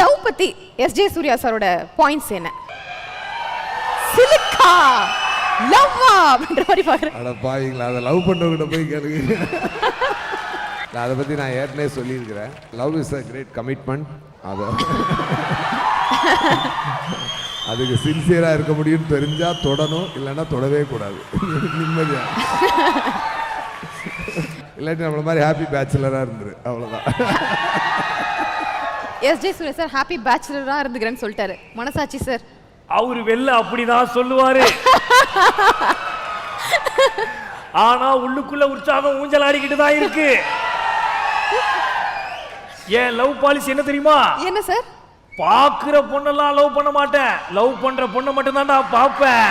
Love பத்தி SJ Surya சாரோட points என்ன? சிலிக்கா லவ்வா அப்படின்ற மாதிரி பாக்குறேன். அட பாவீங்களா, அதை லவ் பண்றவங்கிட்ட போய் கேளுங்க. அதை பத்தி நான் ஏற்கனவே சொல்லியிருக்கிறேன். Love is a great commitment. அதுக்கு சின்சியரா இருக்க முடியும்னு தெரிஞ்சா தொடணும், இல்லைன்னா தொடவே கூடாது. நிம்மதியா இல்லாட்டி நம்மள மாதிரி ஹாப்பி பேச்சுலரா இருந்துரு, அவ்வளவுதான். எஸ்ஜே சூர்யா சார் ஹாப்பி பேச்சுலரா இருந்துக்கிறேன்னு சொல்லிட்டாரு. மனசாட்சி சார் அவரு வெல்ல அப்படிதான் சொல்லுவாரு. ஆனா உள்ளுக்குள்ள உற்சாகம் ஊஞ்சல் ஆடிக்கிட்டு தான் இருக்கு. ஏன் லவ் பாலிசி என்ன தெரியுமா? என்ன சார்? பாக்குற பொண்ணெல்லாம் லவ் பண்ண மாட்டேன், லவ் பண்ற பொண்ணை மட்டும் தான்டா பாப்பேன்.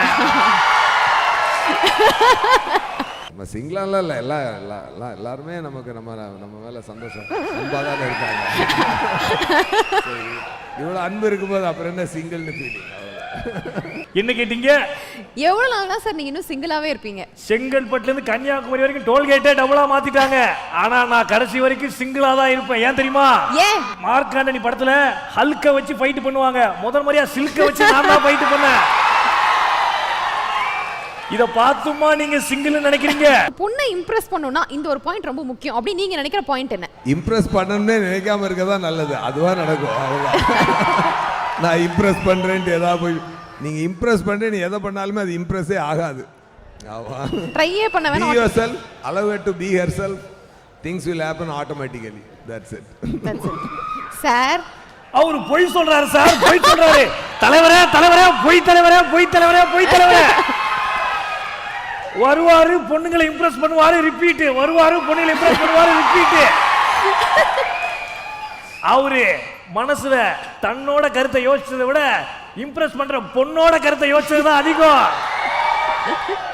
நம்ம சிங்கிளாலாம் இல்லை, எல்லாருமே நமக்கு நம்ம மேல சந்தோஷம் அன்பாதான் இருக்காங்க. இவ்வளவு அன்பு இருக்கும்போது அப்புறம் என்ன சிங்கிள்னு ஃபீலிங்? என்ன கேட்டீங்க? எவ்வளவு நாள் தான் சார் நீங்க இன்னும் சிங்கிளாவே இருப்பீங்க? செங்கல்பட்டுல இருந்து கன்னியாகுமரி வரைக்கும் டோல்கேட்டே டபுளா மாத்திட்டாங்க. ஆனா நான் கடைசி வரைக்கும் சிங்கிளா தான் இருப்பேன். ஏன் தெரியுமா? ஏன்? மார்க் ஆண்டனி படத்துல ஹல்க வச்சு ஃபைட் பண்ணுவாங்க, முதல் முறையா சில்க வச்சு நான் தான் ஃபைட் பண்ணேன். இத பார்த்துமா நீங்க சிங்கிள் நினைக்கிறீங்க? பொண்ணை இம்ப்ரெஸ் பண்ணனும்னா இந்த ஒரு பாயிண்ட் ரொம்ப முக்கியம் அப்படி நீங்க நினைக்கிற பாயிண்ட் என்ன? இம்ப்ரெஸ் பண்ணணும்னே நினைக்காம இருக்கதா நல்லது, அதுவா நடக்கும். அவ்வளவுதான். நான் இம்ப்ரெஸ் பண்றேன்ட்டு ஏதாவது போய் நீங்க இம்ப்ரெஸ் பண்றே, நீ எதை பண்ணாலுமே அது இம்ப்ரெஸ்ஸே ஆகாது. ட்ரையே பண்ண வேணாம். Be yourself, allow her to be herself, things will happen automatically. That's it. Sir அவரு பொய் சொல்றாரு சார், பொய் சொல்றாரு. தலைவரே தலைவரே பொய் தலைவரே, பொய் தலைவரே, பொய் தலைவரே. வருவாரு பொண்ணுங்களை இம்ப்ரெஸ் பண்ணுவாரு, ரிப்பீட். வருவாரு பொண்ணுங்களை இம்ப்ரெஸ் பண்ணுவாரு, ரிப்பீட். அவரு மனசுல தன்னோட கருத்தை யோசிச்சதை விட இம்ப்ரெஸ் பண்ற பொண்ணோட கருத்தை யோசிச்சது தான் அதிகம்.